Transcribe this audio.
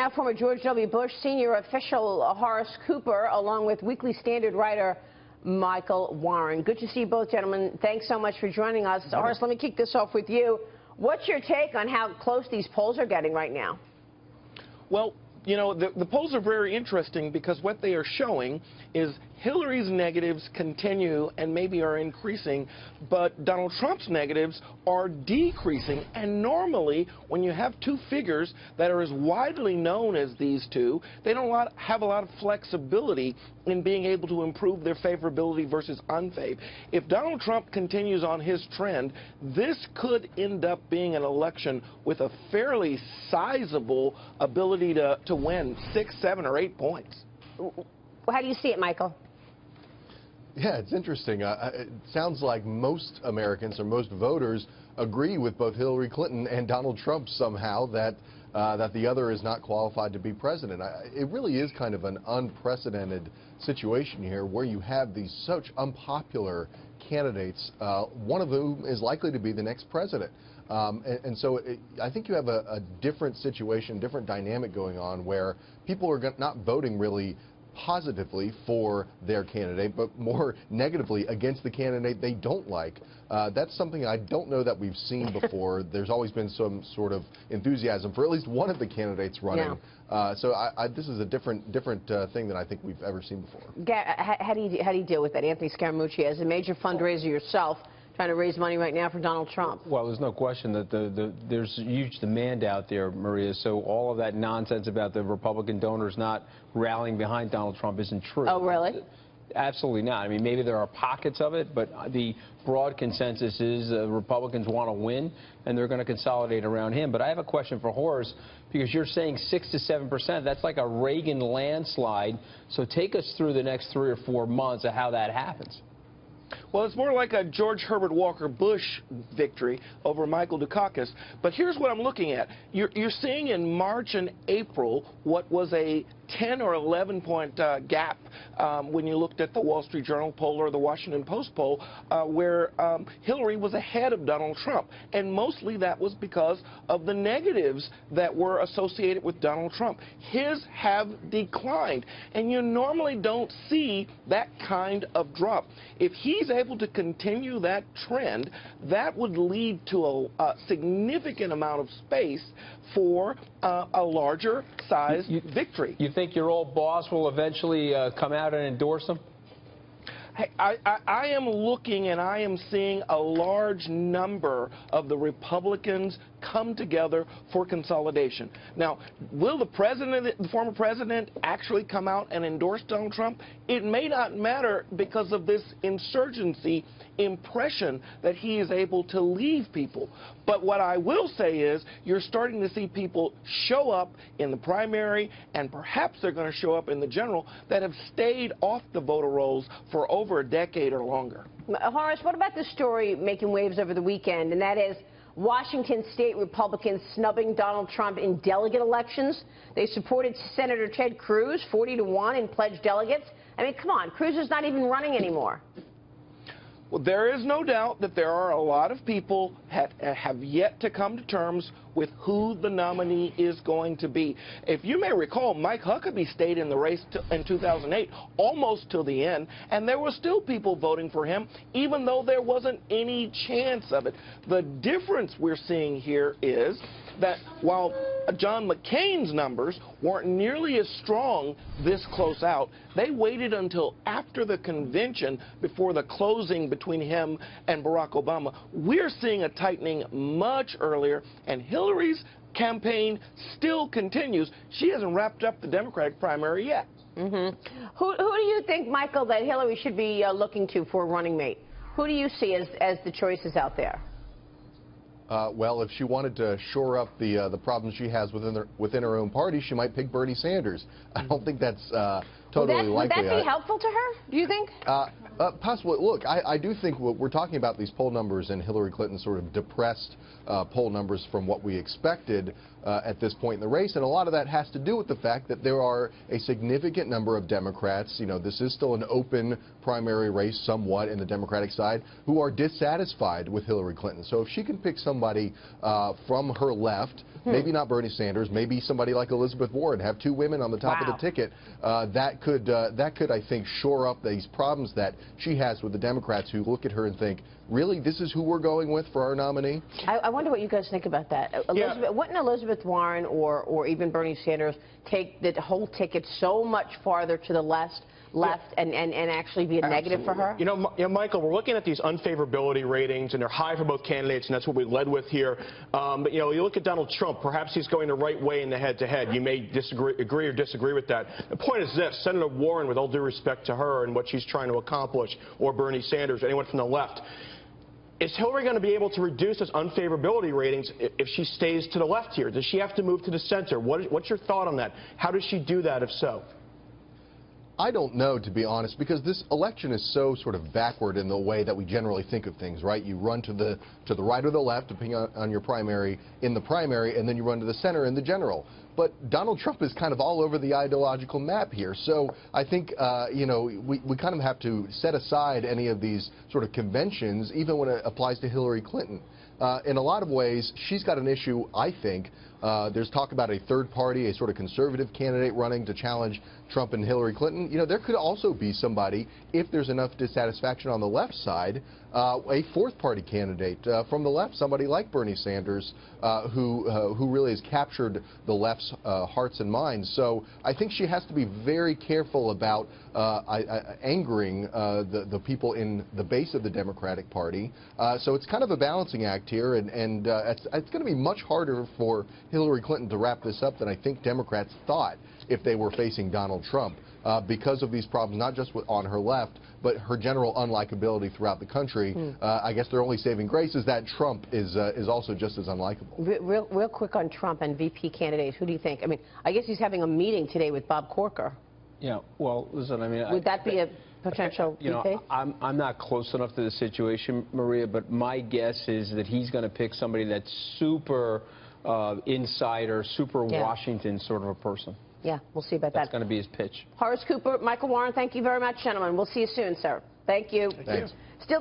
now former George W. Bush senior official Horace Cooper, along with Weekly Standard writer Michael Warren. Good to see you both, gentlemen. Thanks so much for joining us. Horace, let me kick this off with you. What's your take on how close these polls are getting right now? Well, you know, the polls are very interesting because what they are showing is Hillary's negatives continue and maybe are increasing, but Donald Trump's negatives are decreasing. And normally, when you have two figures that are as widely known as these two, they don't have a lot of flexibility in being able to improve their favorability versus unfav. If Donald Trump continues on his trend, this could end up being an election with a fairly sizable ability to win 6, 7, or 8 points. How do you see it, Michael? Yeah, it's interesting. It sounds like most Americans or most voters agree with both Hillary Clinton and Donald Trump somehow that the other is not qualified to be president. It really is kind of an unprecedented situation here where you have these such unpopular candidates, one of whom is likely to be the next president. So I think you have a different situation, different dynamic going on where people are not voting really positively for their candidate, but more negatively against the candidate they don't like. That's something I don't know that we've seen before. There's always been some sort of enthusiasm for at least one of the candidates running. Yeah. So this is a different thing than I think we've ever seen before. How do you deal with that? Anthony Scaramucci, as a major fundraiser yourself, trying to raise money right now for Donald Trump. Well, there's no question that there's a huge demand out there, Maria, so all of that nonsense about the Republican donors not rallying behind Donald Trump isn't true. Oh, really? Absolutely not. I mean, maybe there are pockets of it, but the broad consensus is Republicans want to win, and they're going to consolidate around him. But I have a question for Horace, because you're saying 6 to 7%. That's like a Reagan landslide. So take us through the next 3 or 4 months of how that happens. Well, it's more like a George Herbert Walker Bush victory over Michael Dukakis. But here's what I'm looking at. You're seeing in March and April what was a 10 or 11 point gap when you looked at the Wall Street Journal poll or the Washington Post poll where Hillary was ahead of Donald Trump. And mostly that was because of the negatives that were associated with Donald Trump. His have declined. And you normally don't see that kind of drop. If he's able to continue that trend, that would lead to a significant amount of space for a larger size victory. You think your old boss will eventually come out and endorse him? Hey, I am looking and I am seeing a large number of the Republicans come together for consolidation. Now, will the former president actually come out and endorse Donald Trump? It may not matter because of this insurgency impression that he is able to leave people. But what I will say is you're starting to see people show up in the primary, and perhaps they're going to show up in the general, that have stayed off the voter rolls for over a decade or longer. Horace, what about the story making waves over the weekend, and that is Washington state Republicans snubbing Donald Trump in delegate elections? They supported Senator Ted Cruz 40-1 in pledged delegates. I mean, come on, Cruz is not even running anymore. Well, there is no doubt that there are a lot of people have yet to come to terms with who the nominee is going to be. If you may recall, Mike Huckabee stayed in the race in 2008 almost till the end, and there were still people voting for him, even though there wasn't any chance of it. The difference we're seeing here is that while John McCain's numbers weren't nearly as strong this close out, they waited until after the convention before the closing between him and Barack Obama. We're seeing a tightening much earlier, and Hillary's campaign still continues. She hasn't wrapped up the Democratic primary yet. Mm-hmm. Who do you think, Michael, that Hillary should be looking to for a running mate? Who do you see as the choices out there? Well, if she wanted to shore up the problems she has within her own party, she might pick Bernie Sanders. I don't think that's totally likely. Would that be helpful to her, do you think? Possibly. Look, I do think what we're talking about, these poll numbers and Hillary Clinton's sort of depressed poll numbers from what we expected at this point in the race, and a lot of that has to do with the fact that there are a significant number of Democrats, you know, this is still an open primary race somewhat in the Democratic side, who are dissatisfied with Hillary Clinton. So if she can pick somebody from her left, maybe not Bernie Sanders, maybe somebody like Elizabeth Warren, have two women on the top of the ticket, that could, I think, shore up these problems that she has with the Democrats who look at her and think, really, this is who we're going with for our nominee? I wonder what you guys think about that. Wouldn't Elizabeth Warren or even Bernie Sanders take the whole ticket so much farther to the left and actually be a negative for her? You know, Michael, we're looking at these unfavorability ratings, and they're high for both candidates, and that's what we led with here. But, you know, you look at Donald Trump, perhaps he's going the right way in the head-to-head. You may agree or disagree with that. The point is this, Senator Warren, with all due respect to her and what she's trying to accomplish, or Bernie Sanders, or anyone from the left, is Hillary going to be able to reduce those unfavorability ratings if she stays to the left here? Does she have to move to the center? What's your thought on that? How does she do that, if so? I don't know, to be honest, because this election is so sort of backward in the way that we generally think of things, right? You run to the right or the left, depending on your primary, in the primary, and then you run to the center in the general. But Donald Trump is kind of all over the ideological map here. So I think, you know, we kind of have to set aside any of these sort of conventions, even when it applies to Hillary Clinton. In a lot of ways, she's got an issue, I think. There's talk about a third party, a sort of conservative candidate running to challenge Trump and Hillary Clinton. You know, there could also be somebody, if there's enough dissatisfaction on the left side, a fourth party candidate from the left, somebody like Bernie Sanders, who really has captured the left's hearts and minds. So I think she has to be very careful about angering the people in the base of the Democratic Party. So it's kind of a balancing act here, and it's going to be much harder for Hillary Clinton to wrap this up than I think Democrats thought if they were facing Donald Trump, because of these problems, not just on her left, but her general unlikability throughout the country. I guess their only saving grace is that Trump is also just as unlikable. Real quick on Trump and VP candidates, who do you think? I mean, I guess he's having a meeting today with Bob Corker. Yeah, well, listen, I mean... Would that be a potential you know, I'm not close enough to the situation, Maria, but my guess is that he's going to pick somebody that's super insider, super Washington sort of a person. Yeah, we'll see about that. That's going to be his pitch. Horace Cooper, Michael Warren, thank you very much, gentlemen. We'll see you soon, sir. Thank you. Thanks. Still